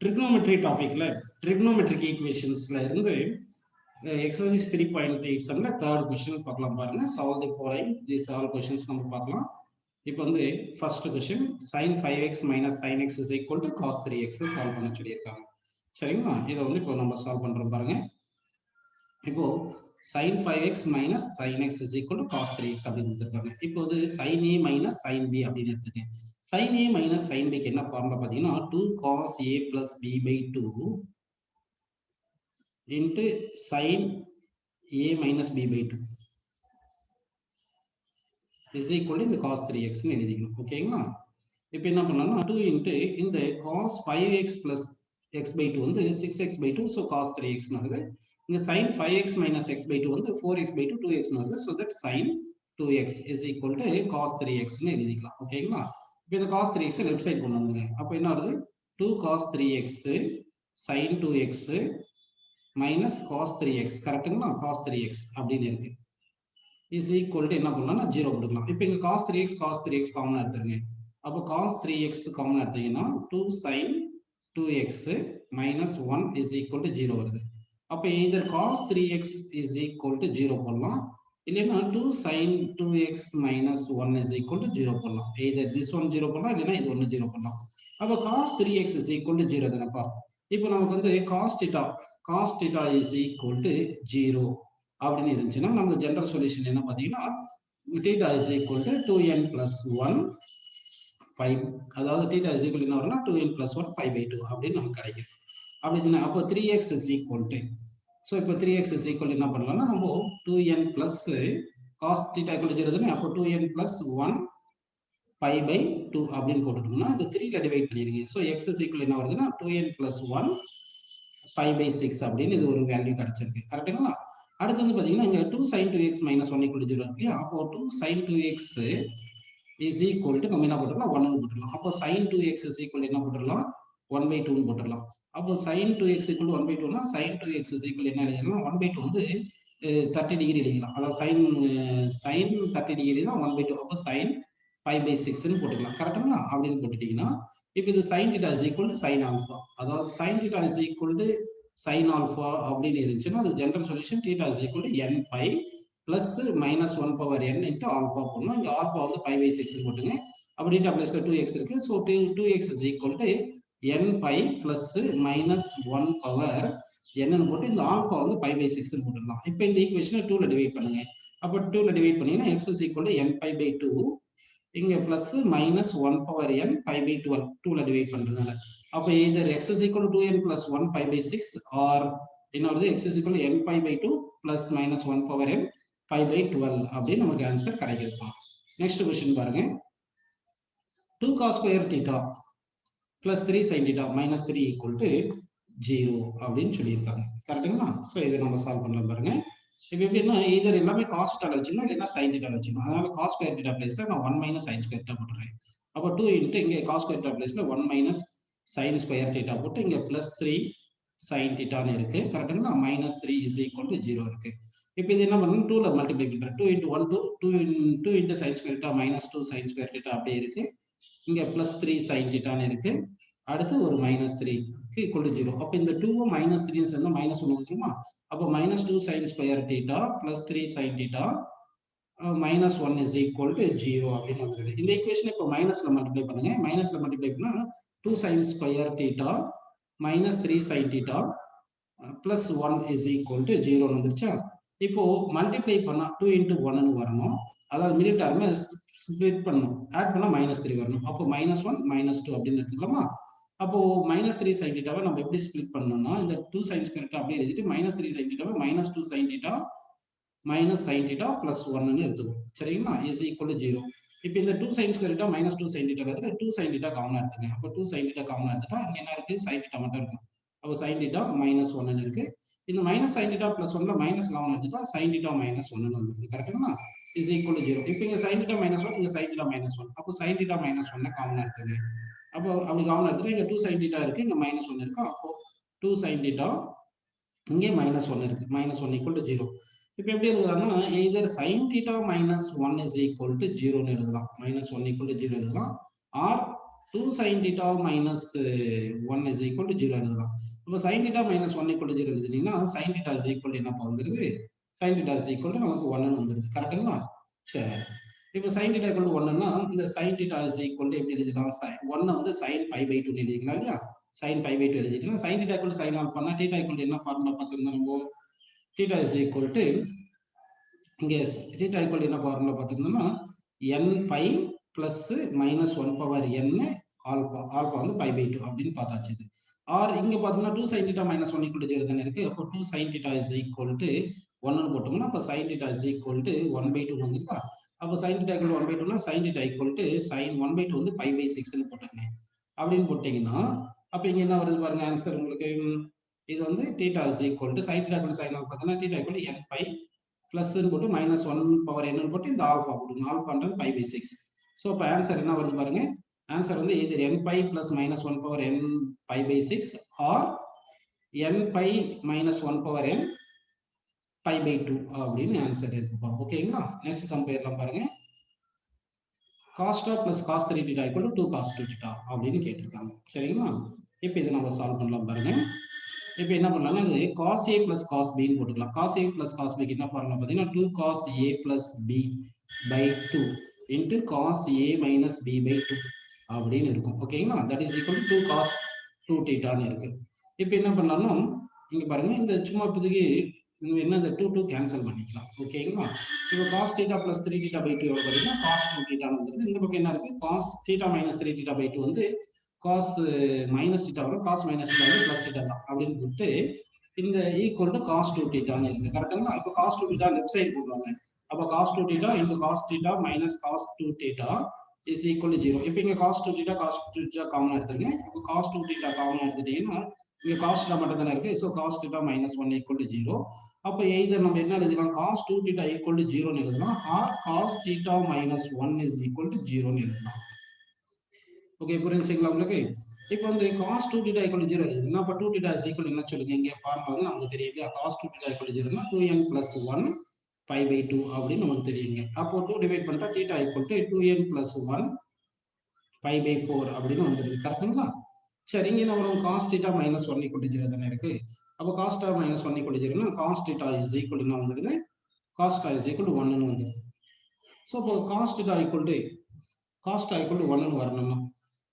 trigonometry topicல trigonometric equationsல இருந்து exercise 3.87ல third question பார்க்கலாம் பாருங்க. solve the following. These all questions நம்ம பார்க்கலாம். இப்போ வந்து first question sin 5x minus sin x is equal to cos 3x solve பண்ண சொல்லியிருக்காங்க. சரிங்களா? இதை வந்து இப்போ நம்ம சால்வ் பண்றோம் பாருங்க. இப்போ sin 5x minus sin x is equal to cos 3x அப்படின்னு கொடுத்துருக்காங்க. இப்போ வந்து sin a minus sin b அப்படின்னு எடுத்துக்கேன். sin a minus sin b க்கு என்ன ஃபார்முலா பார்த்தீங்கன்னா 2 cos a plus b by 2 into sin a minus b by 2 is equal to இந்த cos 3x ன்னு எழுதிக்கணும். ஓகேங்களா? இப்போ என்ன பண்ணலாம்னா 2 into இந்த cos 5x plus x by 2 வந்து 6x by 2 so cos 3x ன்னு வருது. இங்க sin 5x minus x by 2 வந்து 4x by 2 2x ன்னு வருது. so that sin 2x is equal to cos 3x ன்னு எழுதிக்கலாம். ஓகேங்களா? இப்போ இந்த cos 3x லெஃப்ட் சைடு கொண்டு வந்துருங்க. அப்போ என்ன வருது 2 cos 3x sin 2x minus cos 3x கரெக்ட்டுங்களா? cos 3x அப்படின்னு இருக்கு is equal to என்ன பண்ணலாம்னா 0 கொடுக்கலாம். இப்போ இங்க cos 3x காமனா எடுத்துருங்க. அப்போ cos 3x காமனா எடுத்தீங்கன்னா 2 sin 2x minus 1 is equal to 0 வருது. அப்போ either cos 3x is equal to 0 போடலாம், இல்லைன்னா 2 sin 2x minus 1 is equal to 0 போடலாம். either this one 0 போடலாம், இல்லைன்னா இது ஒன்று 0 போடலாம். அப்போ cos 3x is equal to 0 தானப்பா. இப்போ நமக்கு வந்து cos theta is equal to 0 அப்படின்னு இருந்துச்சுன்னா நம்ம ஜெனரல் சொல்யூஷன் என்ன பார்த்தீங்கன்னா theta is equal to 2n plus 1 pi, அதாவது theta is equal என்ன வரும்னா 2n plus 1 pi by 2 அப்படின்னு நமக்கு கிடைக்கும். அப்படின்னா அப்போ 3x is equal to, so இப்போ 3x is equal என்ன பண்ணலாம்னா நம்ம 2n plus cos theta equal to 0 தானே, அப்போ 2n plus 1 pi by 2 அப்படின்னு போட்டுட்டோம்னா இந்த 3ல டிவைட் பண்ணிருங்க. ஸோ x is equal என்ன வருதுன்னா 2n plus 1 pi by 6 அப்படின்னு இது ஒரு வேல்யூ கிடைச்சிருக்கு. கரெக்டுங்களா? அடுத்து வந்து பாத்தீங்கன்னா இங்க 2 sin 2x minus 1 equal to 0 இருக்கு. அப்போ 2 sin 2x is equal to நம்ம என்ன போட்டுடலாம் 1 ன்னு போட்டுடலாம். அப்போ sin 2x is equal to என்ன போட்டுடலாம் 1 by 2 ன்னு போட்டுடலாம். அப்போ sin 2x equal to 1 by 2 னா sin 2x is equal to என்ன எழுதலாம் 1 by 2 வந்து 30 டிகிரி எழுதிக்கலாம். அதாவது sin 30 டிகிரி தான் 1 by 2. அப்போ sin pi by 6 ன்னு போட்டுக்கலாம். கரெக்ட்டுங்களா? அப்படின்னு போட்டுட்டீங்கன்னா இப்போ இது sin theta is equal to sin alpha, அதாவது sin theta is equal to sin alpha அப்படின்னு இருந்துச்சுன்னா அது general solution theta is equal to n pi plus minus 1 power n into alpha போடணும். இங்க alpha வந்து pi by 6 போட்டுங்க. அப்படி theta plus 2x இருக்கு. So 2x is equal to n pi plus minus 1 power n ன்னு போட்டு இந்த alpha வந்து pi by 6 ன்னு போட்டுடலாம். இப்போ இந்த ஈக்குவேஷனை 2ல டிவைட் பண்ணுங்க. அப்போ 2ல டிவைட் பண்ணீங்கன்னா x is equal to n pi by 2, இங்க plus minus 1 power n pi by 12 2ல டிவைட் பண்றதுனால அப்ப either x is equal to 2n plus 1 pi by 6 or என்ன வருது x is equal to n pi by 2 plus minus 1 power n pi by 12 அப்படி நமக்கு answer கிடைக்குதுப்பா. Next question பாருங்க. 2 cos square theta plus 3 sin theta minus 3 equal to 0 அப்படின்னு சொல்லியிருக்காங்க. கரெக்ட்டுங்களா? So இதை நம்ம சால்வ் பண்ணலாம் பாருங்க. இப்போ எப்படின்னா இதர் எல்லாமே cos theta வச்சுக்கணும், இல்லைன்னா sin theta வச்சுக்கணும். அதனால cos square theta பிளேஸ்ல நான் 1 minus sin square theta போட்டுறேன். அப்போ 2 into இங்கே cos square theta பிளேஸ்ல 1 minus sin square theta போட்டு இங்கே plus 3 sin theta ன்னு இருக்கு. கரெக்ட்டுங்களா? minus 3 is equal to 0 இருக்கு. இப்போ இது என்ன பண்ணணும் 2ல மல்டிப்ளை பண்றேன். 2 into 1 2 into sin square theta minus 2 sin square theta அப்படியே இருக்கு. இங்கே plus 3 sin theta ன்னு இருக்கு. அடுத்து ஒரு minus 3 equal to 0. அப்போ இந்த 2 minus 3 சேர்ந்தா minus 1 வந்துருமா? அப்போ minus 2 sin square theta plus 3 sin theta minus 1 is equal to 0 அப்படின்னு வந்துருது. இந்த ஈக்குவேஷன் இப்போ மைனஸ்ல மல்டிப்ளை பண்ணுங்க. மைனஸ்ல மல்டிப்ளை பண்ணா 2 sin square theta minus 3 sin theta plus 1 is equal to 0 வந்துருச்சா? இப்போ மல்டிப்ளை பண்ணா 2 into 1 ன்னு வரணும். அதாவது மிடில் டர்மை ஸ்ப்ளிட் பண்ணணும். ஆட் பண்ணா minus 3 வரணும். அப்போ minus 1 minus 2 அப்படின்னு எடுத்துக்கலாமா? அப்போ minus 3 sin theta நம்ம எப்படி ஸ்ப்ளிட் பண்ணணும்னா இந்த 2 sin square theta அப்படியே எழுதிட்டு minus 3 sin theta minus 2 sin theta minus sin theta plus 1 ன்னு எடுத்துக்கணும். சரிங்களா? is equal to 0. இப்போ இந்த 2 sin square theta minus 2 sin theta இருக்கு. 2 sin theta காமனா எடுத்துங்க. அப்போ 2 sin theta காமனா எடுத்துட்டா இங்க என்ன இருக்கு sin theta மட்டும் இருக்கு. அப்போ sin theta minus 1 ன்னு இருக்கு. இந்த minus sin theta plus 1ல minus காமனா எடுத்துட்டா sin theta minus 1 ன்னு வந்துருது. கரெக்ட்டுங்களா? is equal to 0. இப்போ இங்க sin theta minus 1 இங்க sin theta minus 1. அப்போ sin theta minus 1 காமனா எடுத்துங்க. அப்போ அப்படி காமனா எடுத்துட்டா இங்க 2 sin theta இருக்கு, இங்க minus 1 இருக்கு. அப்போ 2 sin theta இங்கே minus 1 இருக்கு. minus 1 equal to 0. இப்போ எப்படி எழுதலாம்னா either sin theta minus 1 is equal to 0 ன்னு எழுதலாம். minus 1 equal to 0 எழுதலாம். or 2 sin theta minus 1 is equal to 0 எழுதலாம். அப்போ sin theta minus 1 equal to 0 எழுதினீங்கன்னா sin theta is equal to என்னப்பா வந்துருது? sin theta is equal to நமக்கு 1 வந்துருது. கரெக்ட்டுங்களா? சரி. இப்போ sin theta equal to 1 னா இந்த sin theta is equal to எப்படி எழுதலாம்? 1 வந்து sin pi by 2 எழுதிக்கலாம் இல்லையா? sin pi by 2 எழுதிக்கலாம். sin theta equal to sin alpha னா theta equal to என்ன ஃபார்முலா பார்த்திருந்தோம் நம்ம? theta is equal to இங்க theta equal to என்ன formula பார்த்திருந்தோம்னா n pi plus minus 1 power n alpha வந்து pi by 2 அப்படின்னு பார்த்தாச்சு. ஆர் இங்க பார்த்தோம்னா 2 sin theta minus 1 equal to 0 தானே இருக்கு. அப்போ 2 sin theta is equal to 1 னு போட்டோம்னா அப்ப sin theta is equal to 1 by 2 வந்துருக்கா. அப்போ sin theta equal to 1 by 2 னா sin theta equal to sin 1 by 2 வந்து pi by 6 னு போட்டுங்க. அப்படின்னு போட்டீங்கன்னா அப்ப இங்க என்ன வருது பாருங்க ஆன்சர் உங்களுக்கு. இது வந்து theta is equal to sin theta equal to sin alpha பார்த்தா theta equal to n pi plus னு போட்டு minus 1 power n னு போட்டு இந்த ஆல்பா போடுங்க. ஆல்பான்றது pi by 6. சோ அப்ப ஆன்சர் என்ன வருது பாருங்க. ஆன்சர் வந்து either n pi plus minus 1 power n pi by 6 or n pi minus 1 power n pi by 2 அப்படின்னு ஆன்சர் இருக்குப்பா. ஓகேங்களா? நெக்ஸ்ட் சம் போயிடலாம் பாருங்க. cos theta plus cos 3 theta equal to 2 cos 2 theta அப்படின்னு கேட்டிருக்காங்க. சரிங்களா? இப்போ இதை நம்ம சால்வ் பண்ணலாம் பாருங்க. இப்போ என்ன பண்ணலாம்னா இது cos a plus cos b ன்னு போட்டுக்கலாம். cos a plus cos b க்கு என்ன ஃபார்முலா பார்த்தீங்கன்னா 2 cos a plus b by 2 into cos a minus b by 2 அப்படின்னு இருக்கும். ஓகேங்களா? that is equal to 2 cos 2 theta ன்னு இருக்கு. இப்போ என்ன பண்ணலாம்னா இங்க பாருங்க இந்த சும்மா இப்போதைக்கு என்ன இந்த 2 கேன்சல் பண்ணிக்கலாம். ஓகேங்களா? இப்போ cos theta plus 3 theta by 2 எவ்வளவு வருதுன்னா cos 2 theta ன்னு வந்துருது. இந்த பக்கம் என்ன இருக்கு? cos theta minus 3 theta by 2 வந்து cos minus theta வரும். cos minus theta வந்து plus theta தான் அப்படின்னு போட்டு இந்த equal to cos 2 theta ன்னு இருக்கு. கரெக்ட்டுங்களா? இப்போ cos 2 theta லெஃப்ட் சைடு போடுவாங்க. அப்ப cos 2 theta into cos theta minus cos 2 theta is equal to 0. இப்போ இங்க cos 2 theta காமன் எடுத்துருங்க. அப்போ cos 2 theta காமன் எடுத்துட்டீங்கன்னா இங்க cos theta மட்டும் தானே இருக்கு. so cos theta minus 1 equal to 0. அப்ப either நம்ம என்ன எழுதலாம்? cos 2 theta equal to 0 ன்னு எழுதலாம் or cos theta minus 1 is equal to 0 ன்னு எழுதலாம். ஓகே, புரிஞ்சுங்களா உங்களுக்கு? இப்போ வந்து cos 2 theta equal to 0 எழுதுனா அப்ப 2 theta is equal to என்ன சொல்லுங்க? இங்க ஃபார்முலா வந்து நமக்கு தெரியும் இல்லையா? cos 2 theta equal to 0 னா 2n plus 1 pi by 2 அப்படின்னு நமக்கு தெரியுங்க. அப்போ 2 டிவைட் பண்ணிட்டா theta equal to 2n plus 1 pi by 4 அப்படின்னு வந்துருது. கரெக்ட்டுங்களா? சரி, இங்க என்ன வரும்? cos theta minus 1 equal to 0 தானே இருக்கு. அப்போ cos theta minus 1 equal to 0 னா cos theta is equal to என்ன வந்துருது? cos theta is equal to 1 ன்னு வந்துருது. சோ அப்போ cos theta equal to 1 ன்னு வரணும்னா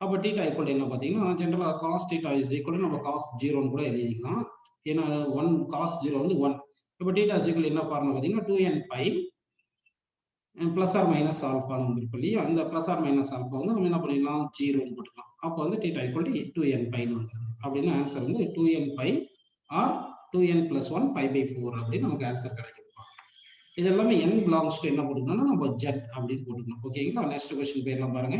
அப்ப theta equal to என்ன பாத்தீங்கன்னா ஜெனரலா cos theta is equal to நம்ம cos 0 ன்னு கூட எழுதிக்கலாம். ஏன்னா 1 cos 0 வந்து 1. இப்போ theta is equal to என்ன ஃபார்முலா பாத்தீங்கன்னா 2n pi plus or minus alpha ன்னு வந்துருக்கு இல்லையா? அந்த plus or minus alpha வந்து நம்ம என்ன பண்ணிடலாம்? 0 ன்னு போட்டுக்கலாம். அப்போ வந்து theta equal to 2n pi ன்னு வந்துருது. அப்படின்னு ஆன்சர் வந்து 2n pi or 2n plus 1 pi by 4 அப்படின்னு நமக்கு ஆன்சர் கிடைக்குது. இது எல்லாமே n belongs to என்ன போட்டுக்கணும்னா நம்ம z அப்படின்னு போட்டுக்கணும். ஓகேங்களா? நெக்ஸ்ட் क्वेश्चन போயிடலாம் பாருங்க.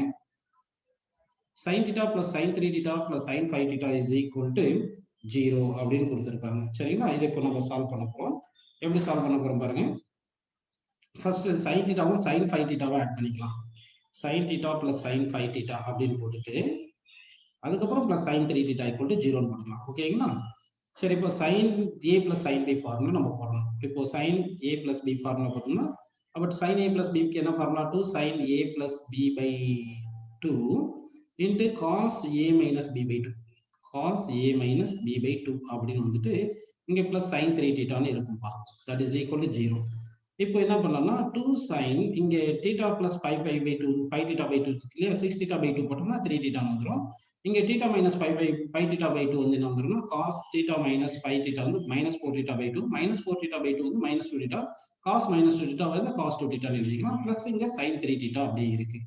sin theta plus sin 3 theta plus sin 5 theta is equal to 0 அப்படின்னு கொடுத்திருக்காங்க. சரிங்களா? இதை இப்போ நம்ம சால்வ் பண்ண போறோம். எப்படி சால்வ் பண்ண போறோம் பாருங்க. ஃபர்ஸ்ட் sin thetaவும் sin 5 thetaவும் ஆட் பண்ணிக்கலாம். sin theta plus sin 5 theta அப்படின்னு போட்டுட்டு அதுக்கப்புறம் plus sin 3 theta equal to 0 ன்னு போட்டுக்கலாம். ஓகேங்களா? சரி, இப்போ sin a plus sin b formula நம்ம போடணும். இப்போ sin a plus b formula போட்டோம்னா அப்ப sin a plus b க்கு என்ன formula? 2 sin a plus b by 2 into cos a minus b by 2. cos a minus b by 2 அப்படின்னு வந்துட்டு இங்க plus sin 3 theta ன்னு இருக்கும்பா. that is equal to 0. இப்போ என்ன பண்ணலாம்னா 2 sin இங்க theta plus pi by 2 pi theta by 2 இல்லையா? 6 theta by 2 போட்டோம்னா 3 theta வந்துரும். இங்க theta minus pi theta by 2 வந்து என்ன வந்துரும்னா cos theta minus pi theta வந்து minus 4 theta by 2 minus 4 theta by 2 வந்து minus 2 theta cos minus 2 theta வந்து cos 2 theta ன்னு எழுதிக்கலாம். plus இங்க sin 3 theta அப்படியே இருக்கு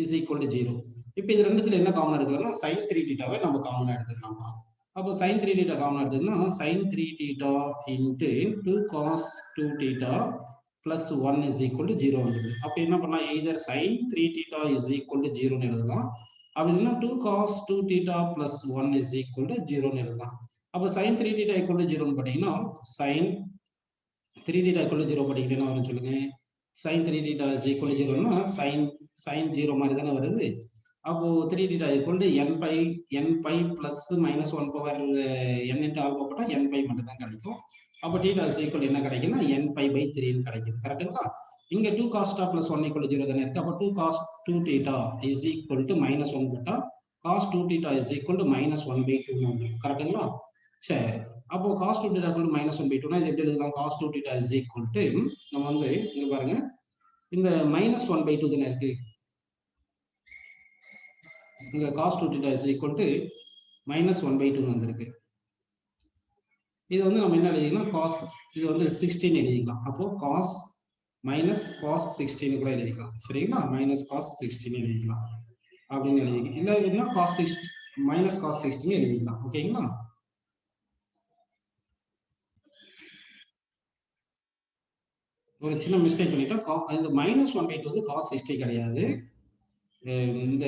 is equal to 0. இப்போ இது ரெண்டுத்துல என்ன காமன் எடுக்கலாம்னா sin 3 theta-வை நம்ம காமனா எடுத்துக்கலாம்ப்பா. அப்போ sin 3 theta காமனா எடுத்துக்கனா sin 3 theta into 2 cos 2 theta plus 1 is equal to 0 வந்துருது. அப்போ என்ன பண்ணலாம்? either sin 3 theta is equal to 0 ன்னு எழுதலாம். அப்படின்னா 2 cos 2 theta plus 1 is equal to 0 ன்னு எழுதலாம். அப்போ sin 3 theta equal to 0 ன்னு போட்டீங்கன்னா sin 3 theta equal to 0 போட்டீங்கன்னா என்ன வரும்னு சொல்லுங்க? sin 3 theta is equal to 0 னா sin 0 மாதிரி தானே வருது. அப்போ 3 theta equal to n pi plus minus 1 power n into alpha போட்டா n pi மட்டும் தான் கிடைக்கும். அப்போ theta is equal to என்ன கிடைக்கும்னா n pi by 3 ன்னு கிடைக்குது. கரெக்ட்டுங்களா? இங்க 2 cos theta plus 1 equal to 0 தானே இருக்கு. அப்போ 2 cos 2 theta is equal to minus 1 போட்டா cos 2 theta is equal to minus 1 by 2 வந்துரும் கரெக்ட்டுங்களா? சரி, அப்போ cos 2 theta equal to minus 1 by 2 னா இது எப்படி எழுதலாம்? cos 2 theta is equal to நம்ம வந்து இங்க பாருங்க இந்த minus 1 by 2 தானே இருக்கு. இங்க cos 2 theta is equal to minus 1 by 2 வந்திருக்கு. இது வந்து நம்ம என்ன எழுதிக்கலாம்? cos இது வந்து 16 எழுதிக்கலாம். அப்போ cos minus cos 16 கூட எழுதிக்கலாம். சரிங்களா? minus cos 16 எழுதிக்கலாம். அப்படின்னு எழுதிக்கலாம். இல்ல cos 6 minus cos 16 எழுதிக்கலாம். ஓகேங்களா? ஒரு சின்ன மிஸ்டேக் பண்ணிட்டோம். இந்த மைனஸ் 1 by 2 வந்து cos 60 கிடையாது. இந்த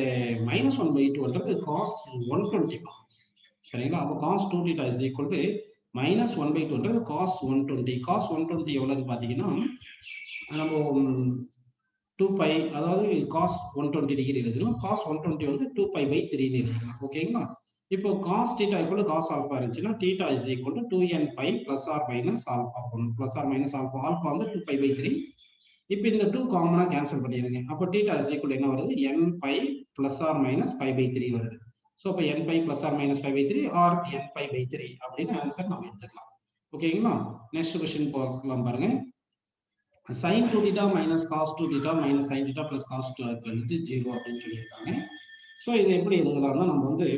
மைனஸ் 1 by 2ன்றது cos 120. சரிங்களா? அப்போ cos 2 theta is equal to minus 1 by 2ன்றது cos 120. cos 120 எவ்வளவுன்னு பாத்தீங்கன்னா நம்ம 2 pi, அதாவது cos 120 டிகிரி எழுதணும். cos 120 வந்து 2 pi by 3 ன்னு எழுதலாம். ஓகேங்களா? இப்போ cos theta equal to cos alpha இருந்துச்சுன்னா theta is equal to 2n pi plus or minus alpha போடணும். plus or minus alpha. alpha வந்து 2 pi by 3. இப்போ இந்த 2 காமனா கேன்சல் பண்ணிடுங்க. அப்போ theta is equal to என்ன வருது? n pi plus or minus pi by 3 வருது. ஸோ அப்போ n pi plus or minus pi by 3 or n pi by 3 அப்படின்னு ஆன்சர் நம்ம எடுத்துக்கலாம். ஓகேங்களா? நெக்ஸ்ட் क्वेश्चन பார்க்கலாம் பாருங்க. sin 2 theta minus cos 2 theta minus sin theta plus cos 2 0 அப்படின்னு சொல்லியிருக்காங்க. ஸோ இது எப்படி எழுதலாம்னா நம்ம வந்து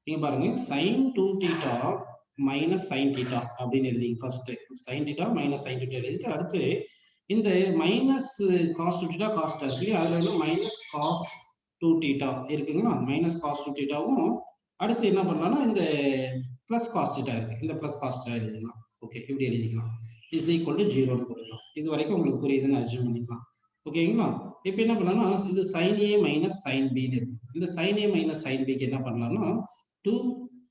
நீங்க பாருங்க sin 2 theta minus sin theta அப்படின்னு எழுதிங்க. First sin theta minus sin theta எழுதிட்டு அடுத்து இந்த minus cos 2 theta cos theta இருக்கு, அதுல வந்து மைனஸ் cos 2 theta இருக்குங்களா? மைனஸ் cos 2 thetaவும் அடுத்து என்ன பண்ணலாம்னா இந்த பிளஸ் cos theta இருக்கு, இந்த பிளஸ் cos theta எழுதிக்கலாம். ஓகே, இப்படி எழுதிக்கலாம். இஸ் ஈக்குவல் டு 0 போடலாம். இது வரைக்கும் உங்களுக்கு புரியுதுன்னு அர்ஜுன் பண்ணிக்கலாம். ஓகேங்களா? இப்போ என்ன பண்ணலாம்னா இது sin a minus sin b இருக்கு. இந்த sin a minus sin b க்கு என்ன பண்ணலாம்னா 2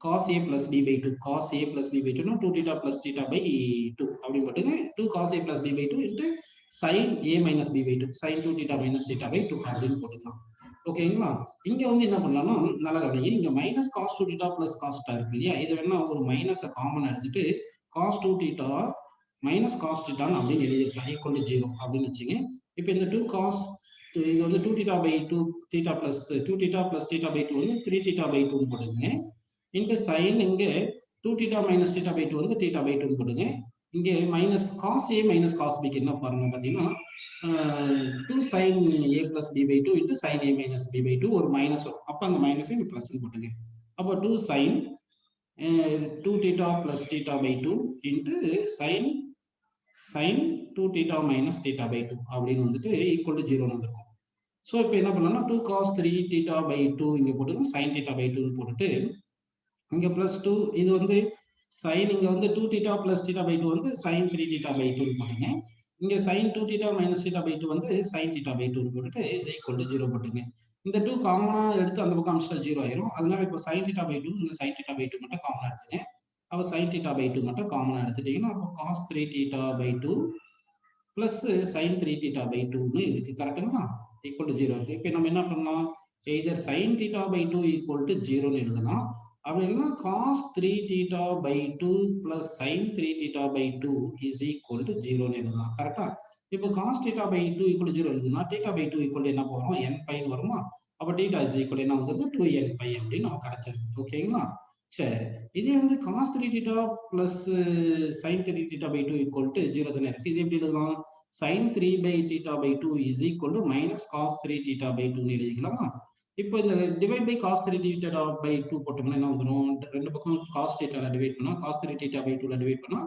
cos a plus b by 2, cos a plus b by 2 னா 2 theta plus theta by 2 அப்படி போட்டுங்க. 2 cos a plus b by 2 into sin a minus b by 2, sin 2 theta minus theta by 2 அப்படின்னு போட்டுக்கலாம். ஓகேங்களா? இங்க வந்து என்ன பண்ணலாம்னா நல்லா கவனிங்க. இங்க minus cos 2 theta plus cos theta இருக்கு இல்லையா? இது வேணா ஒரு மைனஸை காமன் எடுத்துட்டு cos 2 theta minus cos theta அப்படின்னு எழுதிருக்கலாம். equal to 0 அப்படின்னு வச்சுங்க. இப்போ இந்த 2 cos இது வந்து 2 theta by 2 theta plus 2 theta plus theta by 2 வந்து 3 theta by 2 ன்னு போடுங்க. இன்டு sin இங்க 2 theta minus theta by 2 வந்து theta by 2 ன்னு போடுங்க. இங்க minus cos a minus cos b க்கு என்ன பாருங்க பாத்தீங்கன்னா 2 sin a plus b by 2 into sin a minus b by 2 ஒரு மைனஸ் வரும். அப்ப அந்த மைனஸ் இங்க பிளஸ் போட்டுங்க. அப்ப 2 sin 2 theta plus theta by 2 into sin 2 theta minus theta by 2 அப்படின்னு வந்துட்டு ஈக்குவல் டு 0 வந்துருக்கும். ஸோ இப்போ என்ன பண்ணலாம்னா 2 cos 3 theta by 2 இங்க போட்டுங்க, sin theta by 2 போட்டுட்டு இங்க பிளஸ் 2 இது வந்து sin இங்க வந்து 2 theta plus theta by 2 வந்து sin 3 theta by 2 போடுங்க. இங்க sin 2 theta minus theta by 2 வந்து sin theta by 2 போட்டுட்டு is equal to 0 போட்டுங்க. இந்த 2 காமனா எடுத்து அந்த பக்கம் அமிச்சிட்டா 0 ஆயிரும். அதனால இப்போ sin theta by 2 இந்த sin theta by 2 மட்டும் காமனா எடுத்துங்க. அப்போ sin theta by 2 மட்டும் காமனா எடுத்துட்டீங்கன்னா அப்போ cos 3 theta by 2 plus sin 3 theta by 2 ன்னு இருக்கு. கரெக்ட்டுங்களா? ஈக்குவல் டு 0 இருக்கு. இப்போ நம்ம என்ன பண்ணலாம்? Either sin theta by 2 equal to 0 ன்னு எழுதலாம். அப்படி இல்லைன்னா cos 3 theta by 2 plus sin 3 theta by 2 is equal to 0 ன்னு எழுதலாம். கரெக்டா? இப்போ cos theta by 2 equal to 0 எழுதுனா theta by 2 equal to என்ன வரும்? n pi வருமா? அப்ப theta is equal to என்ன வந்துருது? 2n pi அப்படின்னு நமக்கு கிடைச்சிருக்கு. ஓகேங்களா? சரி, இதே வந்து cos 3 theta plus sin 3 theta by 2 equal to 0 தானே இருக்கு. இது எப்படி எழுதலாம்? sin 3 by theta by 2 is equal to minus cos 3 theta by 2 ன்னு எழுதிக்கலாமா? இப்போ இந்த divide by cos 3 theta by 2 போட்டோம்னா என்ன வந்துரும்? ரெண்டு பக்கம் cos theta ல டிவைட் பண்ணா cos 3 theta by 2 ல டிவைட் பண்ணா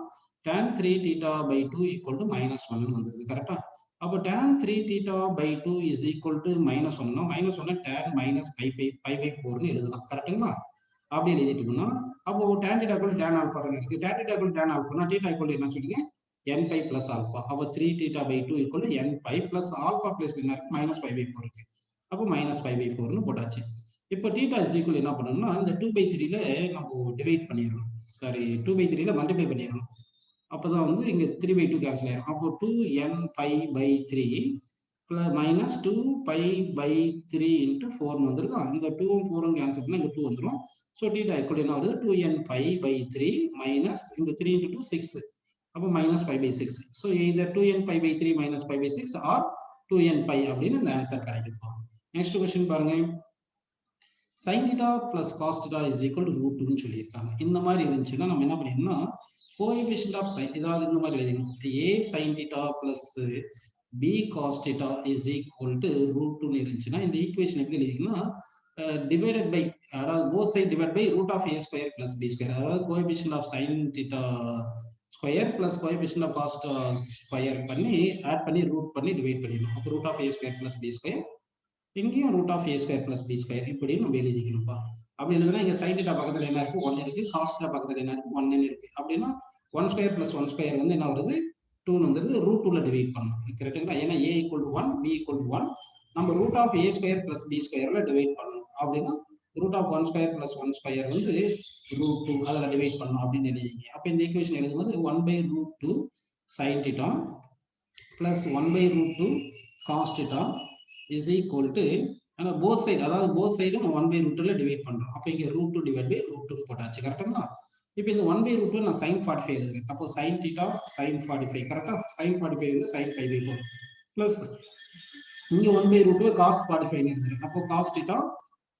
tan 3 theta by 2 equal to minus 1 ன்னு வந்துருது. கரெக்ட்டா? அப்ப tan 3 theta by 2 is equal to minus 1 னா minus 1 tan minus pi by 4 ன்னு எழுதலாம். கரெக்ட்டுங்களா? அப்படி எழுதிட்டோம்னா அப்போ tan theta equal to tan alpha தான இருக்கு. tan theta equal to tan alpha னா theta equal to என்ன சொல்லுங்க? n pi plus alpha. அப்ப 3 theta by 2 equal to n pi plus alpha plus என்ன இருக்கு? minus pi by 4 இருக்கு. அப்போ மைனஸ் 5 by 4 ன்னு போட்டாச்சு. இப்போ theta is equal என்ன பண்ணணும்னா இந்த 2 by 3 ல நம்ம டிவைட் பண்ணிடணும். சாரி 2 by 3 ல மல்டிப்ளை பண்ணிடணும். அப்பதான் வந்து இங்க 3 by 2 கேன்சல் ஆயிரும். அப்போ 2n pi by 3 plus minus 2 pi by 3 into 4 வந்துருதா? இந்த 2 உம் 4 உம் கேன்சல் பண்ணா இங்க 2 வந்துரும். ஸோ theta equal என்ன வருது? 2n pi by 3 minus இந்த 3 into 2 6. அப்போ minus pi by 6. So either 2n pi by 3 minus pi by 6 or 2n pi அப்படின்னு இந்த ஆன்சர் கிடைக்குது. நெக்ஸ்ட் क्वेश्चन பாருங்க. sin theta plus cos theta is equal to root 2 சொல்லியிருக்காங்க. இந்த மாதிரி இருந்துச்சுன்னா நம்ம என்ன பண்ணிடணும்னா கோஎஃபிஷியன்ட் ஆஃப் sin இதாவது இந்த மாதிரி எழுதிக்கணும். a sin theta plus b cos theta is equal to root 2 இருந்துச்சுன்னா இந்த ஈக்குவேஷன் எப்படி எழுதிக்கணும்னா divided by அதாவது both side divided by root of a square plus b square அதாவது coefficient of sin theta square plus coefficient of cos square பண்ணி add பண்ணி root பண்ணி divide பண்ணிடணும். அப்போ root of a square plus b square இங்கேயும் root of a square plus b square இப்படி நம்ம எழுதிக்கணும்ப்பா. அப்படி எழுதுனா இங்க sin theta பக்கத்துல என்ன இருக்கு 1 இருக்கு, cos theta பக்கத்துல என்ன இருக்கு 1 இருக்கு. அப்படின்னா 1 ஸ்கொயர் பிளஸ் 1 ஸ்கொயர் வந்து என்ன வருது 2 வந்துருது, ரூட் 2ல டிவைட் பண்ணணும். கரெக்ட்டுங்களா? ஏன்னா a equal to 1 b equal to 1 நம்ம root of a square plus b squareல டிவைட் பண்ணணும். அப்படின்னா root of 1 square plus 1 square வந்து root 2 அதில் டிவைட் பண்ணணும் அப்படின்னு எழுதிங்க. அப்போ இந்த ஈக்குவேஷன் எழுதும்போது 1 by root 2 sin theta plus 1 by root 2 cos theta is equal to both side அதாவது போத் சைடும் 1 by root 2ல டிவைட் பண்றோம். அப்போ இங்க root 2 divided by root 2 போட்டாச்சு. கரெக்ட்டுங்களா? இப்போ இந்த 1 by root 2 நான் sin 45 எழுதுறேன். அப்போ sin theta sin 45 கரெக்ட்டா? sin 45 வந்து sin 5/4 plus இங்க 1 by root 2 cos 45 எழுதுறேன். அப்போ cos theta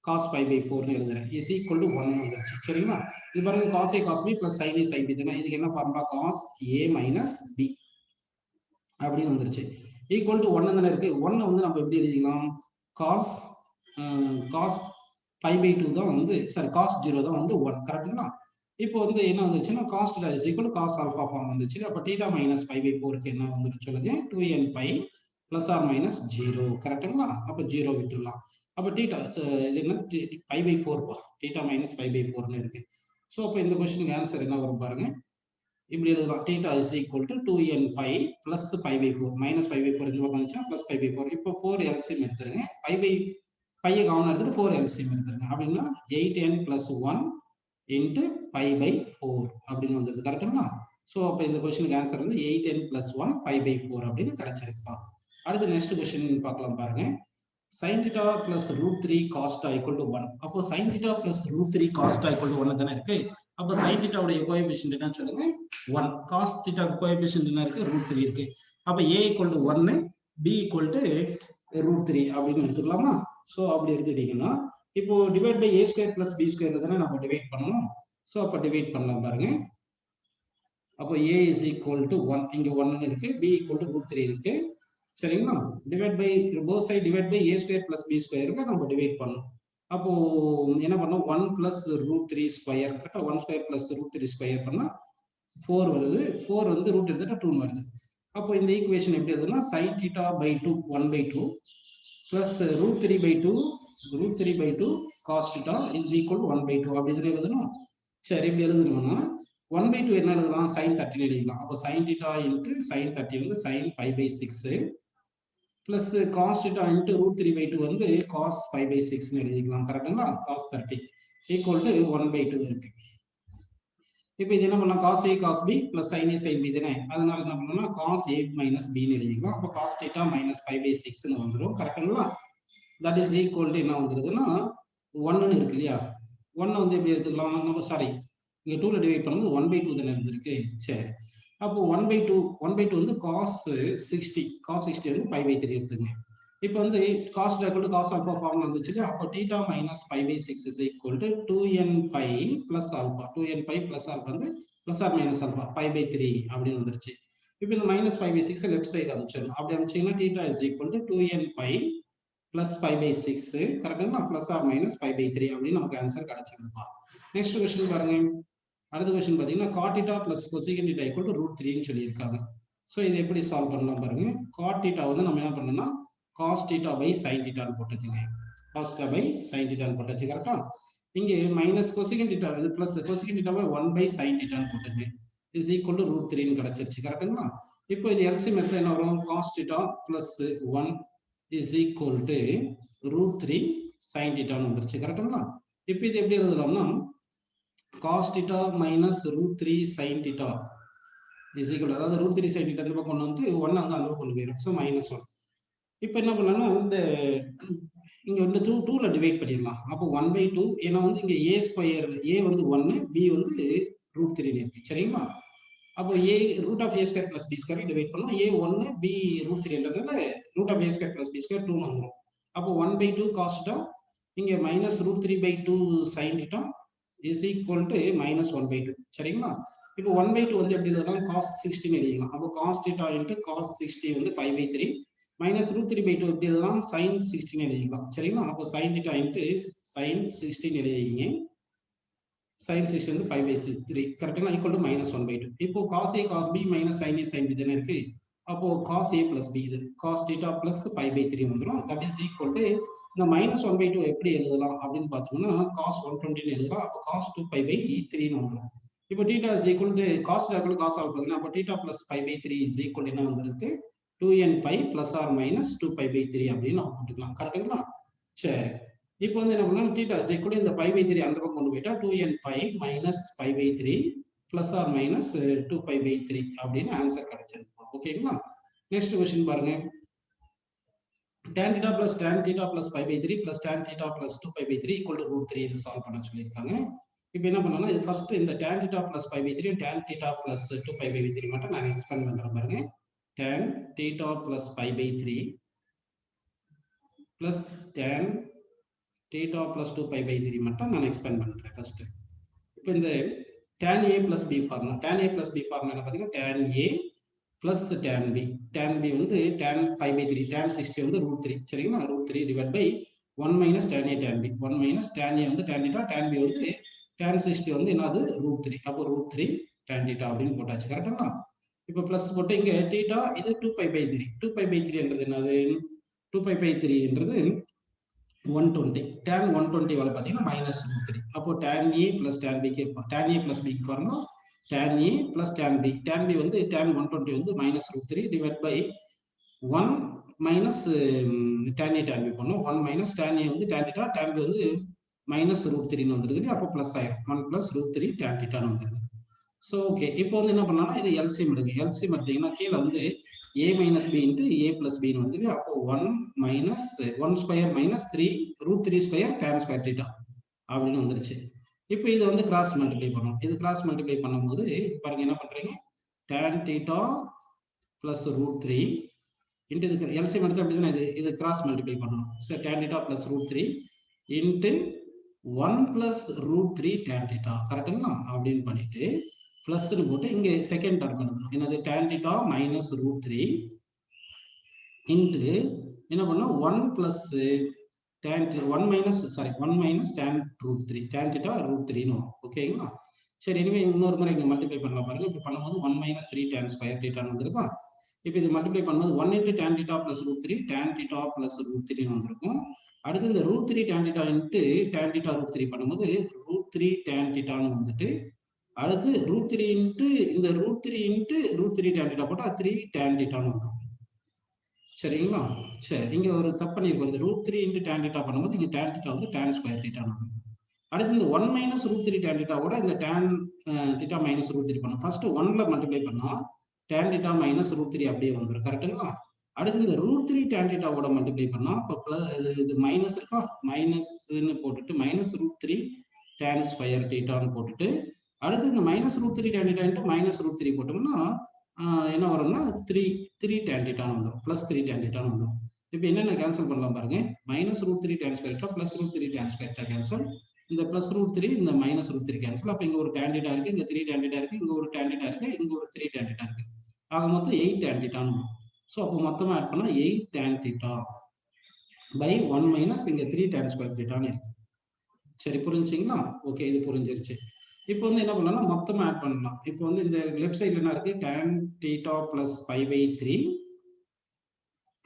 cos 5/4 எழுதுறேன். is equal to 1 வந்துருச்சு. சரிங்களா? இது பாருங்க cos a cos b plus sin a sin b தானே. இதுக்கு என்ன formula cos a minus b அப்படின்னு வந்துருச்சு. ஈக்குவல் டு 1 தானே இருக்கு. 1 வந்து நம்ம எப்படி எழுதிக்கலாம்? cos 5/2 தான் வந்து சாரி cos 0 தான் வந்து 1. கரெக்ட்டுங்களா? இப்போ வந்து என்ன வந்துருச்சுன்னா cos theta is equal to cos alpha form வந்துச்சு. அப்ப θ minus 5/4க்கு என்ன வந்துருச்சு சொல்லுங்க 2n pi plus or minus 0. கரெக்ட்டுங்களா? அப்ப 0 விட்டுறலாம். அப்ப θ இது என்ன 5/4 பா. θ minus 5/4ன்னு இருக்கு. சோ அப்ப இந்த क्वेश्चनக்கு ஆன்சர் என்ன வரும் பாருங்க. இப்படி எழுதலாம். θ is equal to 2n pi plus 5/4 minus 5/4 இந்த பக்கம் வந்துச்சுன்னா plus 5/4. இப்போ 4 LCM எடுத்துருங்க. pi காமன் எடுத்துட்டு 4 LCM எடுத்துருங்க. அப்படின்னா 8n plus 1 into pi/4 அப்படின்னு வந்தது. கரெக்ட்டுங்களா? சோ அப்ப இந்த क्वेश्चनக்கு ஆன்சர் வந்து 8n plus 1 pi/4 அப்படின்னு கிடைச்சிருப்பா. அடுத்து நெக்ஸ்ட் क्वेश्चन பார்க்கலாம் பாருங்க. sin theta plus root 3 cos theta equal to 1. அப்போ sin theta plus root 3 cos theta equal to 1 தானே இருக்கு. அப்போ sin theta உடைய கோஎஃபிஷியன்ட் என்ன சொல்லுங்க 1. cos theta கோஎஃபிஷியன்ட் என்ன இருக்கு root 3 இருக்கு. அப்ப a equal to 1 b equal to root 3 அப்படின்னு எடுத்துக்கலாமா? சோ அப்படி எடுத்துட்டீங்கன்னா இப்போ divide by a square plus b square தானே நம்ம டிவைட் பண்ணணும். சோ அப்ப டிவைட் பண்ணலாம் பாருங்க. அப்போ a is equal to 1 இங்க 1 இருக்கு, b equal to root 3 இருக்கு. சரிங்களா? Divide by both side divide by a square plus b ஸ்கொயருக்கு நம்ம டிவைட் பண்ணணும். அப்போ என்ன பண்ணோம் 1 பிளஸ் ரூட் 3 ஸ்கொயர் கரெக்டா 1 ஸ்கொயர் பிளஸ் ரூட் 3 ஸ்கொயர் பண்ணா 4 வருது. 4 வந்து ரூட் எடுத்துட்டா 2 வருது. அப்போ இந்த ஈக்குவேஷன் எப்படி எழுதுனா sin theta by 2 1/2 plus root 3/2 cos theta is equal to 1/2 அப்படி இதுல எழுதணும். சரி இப்படி எழுதணும்னா 1/2 என்ன எழுதலாம் sin 30 எழுதிக்கலாம். அப்போ sin theta into sin 30 வந்து sin 5/6 plus cos theta into root 3/2 வந்து cos 5/6 ன்னு எழுதிக்கலாம். கரெக்ட்டுங்களா? cos 30 equal to 1/2 இருக்கு. இப்போ இது என்ன பண்ணலாம் cos a cos b plus sin a sin b தானே. அதனால என்ன பண்ணலாம்னா cos a minus b ன்னு எழுதிக்கலாம். அப்போ cos theta minus 5/6 ன்னு வந்துரும். கரெக்ட்டுங்களா? that is equal to என்ன வந்துருதுன்னா 1 ன்னு இருக்கு இல்லையா? 1 வந்து எப்படி எடுத்துக்கலாம் நம்ம சாரி இங்க 2ல டிவைட் பண்ணும்போது 1/2 தானே இருந்திருக்கு. சரி அப்போ 1/2 வந்து cos 60 வந்து 5/3 எடுத்துங்க. இப்போ வந்து cos equal to cos alpha formula வந்துச்சு. அப்போ θ minus 5/6 is equal to 2n pi plus alpha 2n pi plus alpha வந்து plus or minus alpha 5/3 அப்படின்னு வந்துருச்சு. இப்போ இந்த minus 5/6 லெஃப்ட் சைடு அனுப்பிச்சிடணும். அப்படி அனுப்பிச்சீங்கன்னா θ is equal to 2n pi plus 5/6 கரெக்ட்டுங்களா plus or minus 5/3 அப்படின்னு நமக்கு ஆன்சர் கிடைச்சிருக்குப்பா. நெக்ஸ்ட் क्वेश्चन பாருங்க. அடுத்த क्वेश्चन பாத்தீங்கன்னா cot theta plus cosecant theta equal to root 3 ன்னு சொல்லியிருக்காங்க. சோ இதை எப்படி சால்வ் பண்ணலாம் பாருங்க. cot theta வந்து நம்ம என்ன பண்ணணும்னா cos theta by sin theta ன்னு போட்டுக்கங்க. cos theta by sin theta ன்னு போட்டாச்சு கரெக்ட்டா? இங்க மைனஸ் cosecant theta இது plus cosecant theta by 1 by sin theta ன்னு போட்டுக்கங்க. is equal to root 3 ன்னு கிடைச்சிருச்சு கரெக்ட்டுங்களா? இப்போ இது LCM எடுத்தா என்ன வரும் cos theta plus 1 is equal to root 3 sin theta ன்னு வந்துருச்சு கரெக்ட்டுங்களா? இப்போ இது எப்படி எழுதலாம்னா cos theta minus root 3 sin theta is equal to அதாவது root 3 sin theta இந்த பக்கம் கொண்டு வந்து 1 வந்து அந்த பக்கம் கொண்டு போயிடும். ஸோ -1. இப்போ என்ன பண்ணலாம்னா இந்த இங்க வந்து 2ல டிவைட் பண்ணிடலாம். அப்போ 1/2 ஏன்னா வந்து இங்க a ஸ்கொயர் a வந்து 1 b வந்து root 3 இருக்கு சரிங்களா? அப்போ a root of a square plus b square divide பண்ணலாம். a 1 b root 3ன்றதுனால root of a square plus b square 2 வந்துரும். அப்போ 1/2 cos theta இங்க minus root 3 by 2 sin theta is equal to minus 1 by 2. சரிங்களா? இப்போ 1 by 2 வந்து எப்படி எழுதலாம்? cos 60 எழுதிக்கலாம். அப்போ cos theta into cos 60 வந்து pi by 3 minus root 3 by 2 எப்படி எழுதலாம்? sin 16 எழுதிக்கலாம். சரிங்களா? அப்போ sin theta into sin 16 எழுதிங்க. sin 16 வந்து pi by 3 கரெக்ட்டுங்களா? equal to minus 1 by 2. இப்போ cos a cos b minus sin a sin b தானே இருக்கு. அப்போ cos a plus b இது cos theta plus pi by 3 வந்துரும். that is equal to இந்த minus 1 by 2 எப்படி எழுதலாம் அப்படின்னு பார்த்தோம்னா cos 120 எழுதலாம். அப்போ cos 2 pi by 3 வந்துரும். இப்போ theta is equal to cos equal to cos ஆக போகுதுன்னா அப்போ theta plus pi by 3 is equal to என்ன வந்துருக்கு 2n pi plus or minus 2 pi by 3 அப்படின்னு நம்ம போட்டுக்கலாம். கரெக்ட்டுங்களா? சரி. இப்போ வந்து என்ன பண்ணலாம் theta is equal to இந்த pi by 3 அந்த பக்கம் கொண்டு போயிட்டா 2n pi minus pi by 3 plus or minus 2 pi by 3 அப்படின்னு ஆன்சர் கிடைச்சிருக்கும். ஓகேங்களா? நெக்ஸ்ட் क्वेश्चन பாருங்க. tan theta plus pi by 3 plus tan theta plus 2 pi by 3 equal to root 3 இது சால்வ் பண்ண சொல்லியிருக்காங்க. இப்போ என்ன பண்ணலாம்னா இது ஃபர்ஸ்ட் இந்த tan theta plus pi by 3 tan theta plus 2 pi by 3 மட்டும் நான் எக்ஸ்பேண்ட் பண்றேன் பாருங்க. tan theta plus pi by 3 plus tan theta plus 2 pi by 3 மட்டும் நான் எக்ஸ்பேண்ட் பண்றேன் ஃபர்ஸ்ட். இப்போ இந்த tan a plus b formula tan a plus b formula என்ன பாத்தீங்கன்னா tan a plus tan b வந்து tan pi by 3 tan 60 வந்து root 3 சரிங்களா root 3 divided by 1 minus tan a tan b 1 minus tan a வந்து tan theta tan b வந்து tan 60 வந்து என்னது root 3 அப்போ root 3 tan theta அப்படின்னு போட்டாச்சு கரெக்ட்டுங்களா? இப்போ பிளஸ் போட்டு இங்க theta இது 2 pi by 3 2 pi by 3 என்றது என்னது 2 pi by 3 என்றது 120 tan 120 வரை பாத்தீங்கன்னா minus root 3 அப்போ tan a plus tan b tan a plus b formula tan a plus tan b வந்து tan 120 வந்து minus root 3 divided by 1 minus tan a tan b பண்ணும் 1 minus tan a வந்து tan theta tan b வந்து minus root 3 ன்னு வந்துருது அப்போ plus ஆயிரும் 1 plus root 3 tan theta ன்னு வந்துருது. ஸோ ஓகே இப்போ வந்து என்ன பண்ணலாம்னா இது எல்சிஎம் எடுங்க எல்சிஎம் எடுத்தீங்கன்னா கீழே வந்து a minus b into a plus b ன்னு வந்து அப்போ 1 minus 1 square minus 3 root 3 square tan square theta அப்படின்னு வந்துருச்சு. இப்போ இது வந்து கிராஸ் மல்டிப்ளை பண்ணணும். இது கிராஸ் மல்டிப்ளை பண்ணும்போது பாருங்க என்ன பண்றீங்க tan theta plus root 3 into இதுக்கு எல்சிஎம் எடுத்து அப்படி தானே இது கிராஸ் மல்டிப்ளை பண்ணணும். So tan theta plus root 3 into 1 plus root 3 tan theta கரெக்ட்டுங்களா அப்படின்னு பண்ணிட்டு பிளஸ்னு போட்டு இங்க செகண்ட் டர்ம் எழுதணும் என்னது tan theta minus root 3 into என்ன பண்ணோம் 1 plus tan 1 minus tan root 3 tan theta root 3 ன்னு வரும் ஓகேங்களா? சரி எனவே இன்னொரு முறை இங்க மல்டிப்ளை பண்ணலாம் பாருங்க இப்ப பண்ணும்போது 1 minus 3 tan square theta ன்னு வந்துருதா இப்போ இது மல்டிப்ளை பண்ணும்போது 1 into tan theta plus root 3 tan theta plus root 3 ன்னு வந்திருக்கும். அடுத்து இந்த root 3 tan theta into tan theta root 3 பண்ணும்போது root 3 tan theta ன்னு வந்துட்டு அடுத்து root 3 into இந்த root 3 into root 3 tan theta போட்டா 3 tan theta ன்னு வந்துரும். சரிங்களா? சரி இங்க ஒரு தப்பு பண்ணிருக்கோம் இந்த root 3 into tan theta பண்ணும்போது இங்க tan theta வந்து tan square theta ன்னு வந்துரும். அடுத்து இந்த 1 minus root 3 tan theta ஓட இந்த tan theta minus root 3 பண்ணோம். ஃபர்ஸ்ட் 1 ல மல்டிப்ளை பண்ணா tan theta minus root 3 அப்படியே வந்துரும் கரெக்ட்டுங்களா? அடுத்து இந்த root 3 tan theta ஓட மல்டிப்ளை பண்ணா அப்ப இது மைனஸ் இருக்கா மைனஸ்னு போட்டுட்டு minus root 3 tan square theta ன்னு போட்டுட்டு அடுத்து இந்த minus root 3 tan theta into minus root 3 போட்டோம்னா என்ன வரும்னா 3 tan theta ன்னு வந்துரும் plus 3 tan theta ன்னு வந்துரும். இப்போ என்னென்ன கேன்சல் பண்ணலாம் பாருங்க minus root 3 tan square theta plus root 3 tan square theta cancel இந்த plus root 3 இந்த minus root 3 கேன்சல் அப்ப இங்க ஒரு tan theta இருக்கு இங்க 3 tan theta இருக்கு இங்க ஒரு tan theta இருக்கு இங்க ஒரு 3 tan theta இருக்கு ஆக மொத்தம் 8 tan theta ன்னு வரும். சோ அப்ப மொத்தமா ஆட் பண்ணா 8 tan theta by 1 minus இங்க 3 tan square theta ன்னு இருக்கு. சரி புரிஞ்சுங்களா? ஓகே இது புரிஞ்சிருச்சு. இப்போ வந்து என்ன பண்ணலாம்னா மொத்தமா ஆட் பண்ணலாம். இப்போ வந்து இந்த லெஃப்ட் சைடுல என்ன இருக்கு tan theta plus pi by 3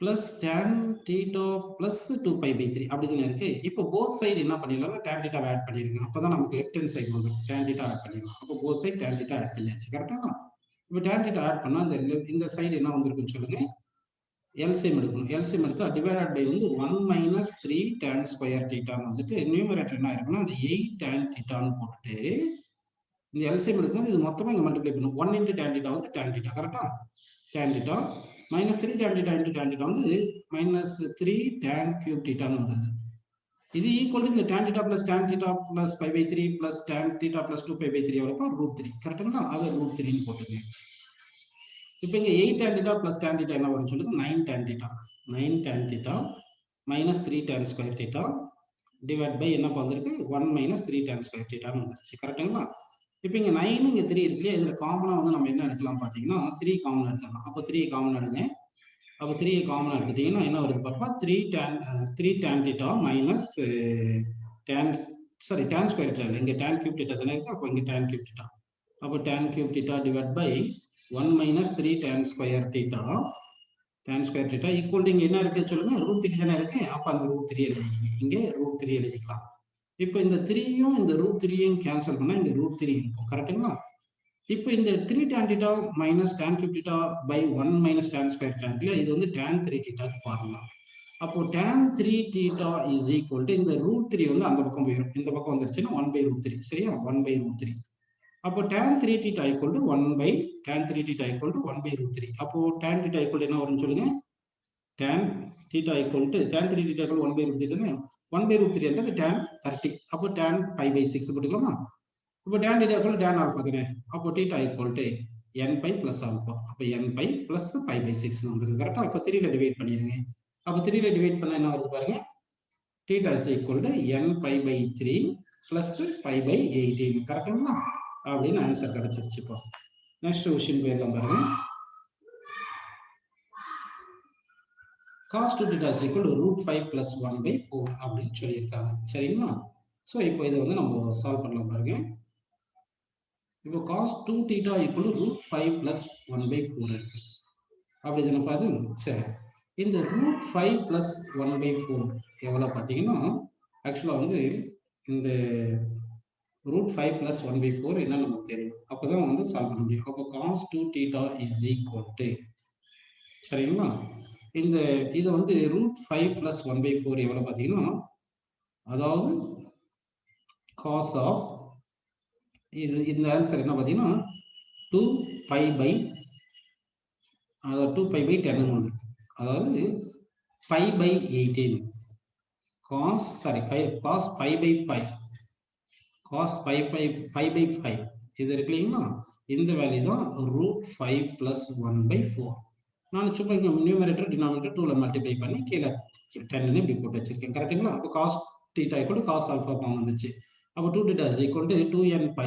plus tan theta plus 2 pi by 3 அப்படிதானே இருக்கு. இப்போ both side என்ன பண்ணிடலாம் tan theta ஆட் பண்ணிருங்க. அப்பதான் நமக்கு லெஃப்ட் ஹேண்ட் சைடு வந்துரும். tan theta ஆட் பண்ணிடலாம். அப்போ both side tan theta add பண்ணியாச்சு கரெக்ட்டா? இப்போ tan theta ஆட் பண்ணா இந்த சைடு என்ன வந்திருக்குன்னு சொல்லுங்க. LCM எடுக்கணும். LCM எடுத்தா டிவைடட் பை வந்து 1 minus 3 tan square theta ன்னு வந்துட்டு நியூமரேட்டர் என்ன இருக்குன்னா அது 8 tan theta ன்னு போட்டுட்டு இந்த LCM எடுக்கும்போது இது மொத்தமா இங்க மல்டிப்ளை பண்ணும் 1 into tan theta வந்து tan theta கரெக்ட்டா? tan theta minus 3 tan theta into tan theta வந்து minus 3 tan cube theta ன்னு வந்துருது. இது ஈக்குவல் டு இந்த tan theta plus pi by 3 plus tan theta plus 2 pi by 3 எவ்வளவு root 3 கரெக்ட்டுங்களா? அதை root 3 ன்னு போட்டுங்க. இப்போ இங்க 8 tan theta plus tan theta என்ன வரும்னு சொல்லுங்க 9 tan theta minus 3 tan square theta divide by என்ன வந்திருக்கு 1 மைனஸ் 3 tan ஸ்கொயர் தீட்டான்னு வந்துருச்சு. கரெக்டுங்களா? இப்போ இங்கே 9 இங்கே 3 இருக்கு இல்லையா, இதில் காமனாக வந்து நம்ம என்ன எடுக்கலாம் பார்த்தீங்கன்னா 3 காமன் எடுத்துடலாம். அப்போ 3 காமன் எடுங்க. அப்போ 3 காமன் எடுத்துட்டீங்கன்னா என்ன வருது பாப்பா, 3 tan theta minus tan square theta இல்லை, இங்கே tan கியூப் தீட்டா தானே இருக்கு. அப்போ இங்கே tan கியூப் தீட்டா. அப்போ tan cube theta divide by 1 minus 3 tan square theta equal to இங்கே என்ன இருக்கு சொல்லுங்க, √3 தானே இருக்கு. அப்போ அந்த √3 எழுதிக்கங்க, இங்கே √3 எழுதிக்கலாம். இப்போ இந்த 3யும் இந்த √3யும் கேன்சல் பண்ணால் இந்த √3 இருக்கும். கரெக்டுங்களா? இப்போ இந்த 3 tan theta minus tan cube theta by 1 minus tan square theta இருக்குல்ல, இது வந்து tan 3 தீட்டாக்கு ஃபார்முலா. அப்போ tan 3 theta is equal to இந்த √3 வந்து அந்த பக்கம் போயிடும், இந்த பக்கம் வந்துருச்சுன்னா 1/√3. சரியா? 1/√3. அப்போ tan 3 theta equal to 1/√3. அப்போ tan theta equal to என்ன வரும்னு சொல்லுங்க, tan 3 theta equal to 1/√3 தானே. 1/√3 என்றது tan 30. அப்போ tan π/6 போட்டுக்கலாமா? இப்போ tan theta equal to tan alpha தானே. அப்போ theta equal to n π plus alpha. அப்போ n π plus π/6 வந்துருது. கரெக்டா? அப்போ 3ல டிவைட் பண்ணிருங்க. அப்போ 3ல டிவைட் பண்ணா என்ன வருது பாருங்க, theta is equal to n π/3 plus π/18. கரெக்டுங்களா? அப்படின்னு ஆன்சர் கிடைச்சிருச்சு. இப்போ நெக்ஸ்ட் क्वेश्चन போயிடலாம் பாருங்க. cos 2 theta is equal to √5 plus 1/4 அப்படின்னு சொல்லியிருக்காங்க. சரிங்களா? ஸோ இப்போ இதை வந்து நம்ம சால்வ் பண்ணலாம் பாருங்க. இப்போ cos 2 theta equal to √5 plus 1/4 இருக்கு. அப்படி தானே பாரு. சரி, இந்த √5 plus 1/4 எவ்வளோ பார்த்தீங்கன்னா, ஆக்சுவலாக வந்து இந்த √5 plus 1/4 என்ன நமக்கு தெரியும். அப்போதான் வந்து சால்வ் பண்ண முடியும். அப்போ cos 2 theta is equal to, சரிங்களா, இந்த இதை வந்து √5 plus 1/4 எவ்வளோ பார்த்தீங்கன்னா, அதாவது cos ஆஃப் இது இந்த ஆன்சர் என்ன பார்த்தீங்கன்னா 2π/10 வந்து, அதாவது π/18 cos π/5 cos π/5 இது இருக்கு இல்லைங்களா, இந்த வேல்யூ தான் √5 plus 1/4. நான் சும்மா இங்கே நியூமரேட்டர் டினாமினேட்டர் 2ல மல்டிப்ளை பண்ணி கீழே 10 இப்படி போட்டு வச்சிருக்கேன். கரெக்டுங்களா? அப்போ cos theta equal to cos alpha form வந்துச்சு. அப்போ 2 theta is equal to 2n π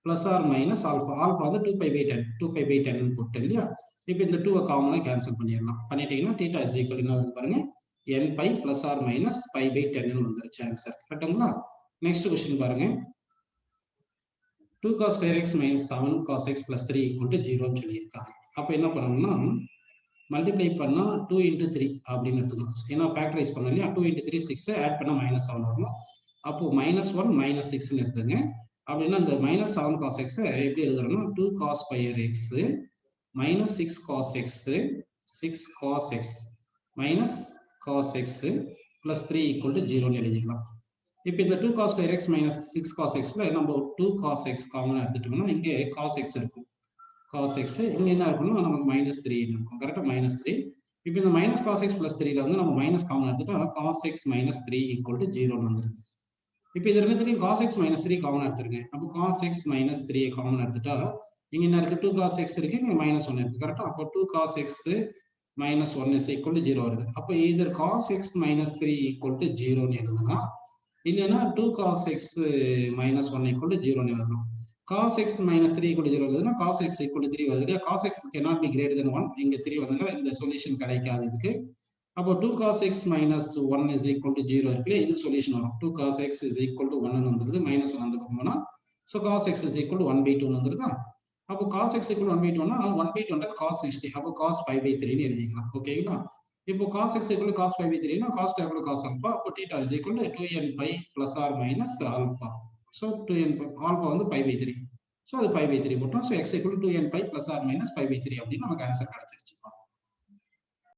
plus or minus alpha. Alpha வந்து 2π/10 போட்டு இல்லையா. இப்போ இந்த 2வை காமனாக கேன்சல் பண்ணிடலாம். பண்ணிட்டீங்கன்னா theta is equal என்ன வருது பாருங்க, n π plus or minus π/10 வந்துருச்சு ஆன்சர். கரெக்டுங்களா? நெக்ஸ்ட் क्वेश्चन பாருங்க. 2 cos square x minus 7 cos x plus 3 equal to 0 சொல்லியிருக்காங்க. அப்போ என்ன பண்ணணும்னா, மல்டிப்ளை பண்ணா 2 into 3 அப்படின்னு எடுத்துக்கணும். ஏன்னா ஃபேக்டரைஸ் பண்ணோம் இல்லையா, 2 into 3 6, ஆட் பண்ணா -7 வரணும். அப்போ -1 -6ன்னு எடுத்துங்க. அப்படின்னா இந்த -7 cos x எப்படி எழுதுறோம்னா 2 cos square x minus 6 cos x 6 cos x minus cos x plus 3 equal to 0ன்னு எழுதிக்கலாம். இப்போ இந்த 2 cos square x minus 6 cos xல நம்ம 2 cos x காமனாக எடுத்துட்டோம்னா இங்கே cos x இருக்கும். cos x இங்கே என்ன இருக்குன்னா நமக்கு -3 இருக்கும். கரெக்டாக -3. இப்போ இந்த minus cos x plus 3ல வந்து நம்ம மைனஸ் காமன் எடுத்துட்டா cos x minus 3 equal to 0ன்னு வந்துருது. இப்போ இது ரெண்டுத்துலையும் cos x minus 3 காமன் எடுத்துருங்க. அப்போ cos x minus 3 காமன் எடுத்துட்டா இங்கே என்ன இருக்கு, 2 cos x இருக்கு, இங்கே -1 இருக்கு. கரெக்டாக? அப்போ 2 cos x minus 1 is equal to 0 வருது. அப்போ either cos x minus 3 equal to 0ன்னு எழுதுனா, இல்லைன்னா 2 cos x minus 1 equal to 0ன்னு எழுதணும். cos x minus 3 equal to 0 வருதுன்னா cos x equal to 3 வருது. cos x cannot be greater than 1. இங்கே 3 வருதுங்க, இந்த சொல்யூஷன் கிடைக்காது இதுக்கு. அப்போ 2 cos x minus 1 is equal to 0 இருக்குல்ல, இதுக்கு சொல்யூஷன் வரும். 2 cos x is equal to 1 வந்துருது, -1 அந்த பக்கம் போனா, so cos x is equal to 1/2 வந்துருதா. அப்போ cos x equal to 1/2னா 1/2 cos 60. அப்போ cos π/3ன்னு எழுதிக்கலாம். ஓகேங்களா? இப்போ cos x equal to cos π/3னா cos equal to cos alpha. அப்போ theta is equal to 2n π plus or minus alpha. So 2n alpha வந்து π/3. So அது π/3 போட்டோம். So x equal to 2n π plus or minus π/3 அப்படின்னு நமக்கு answer கிடைச்சிருச்சு.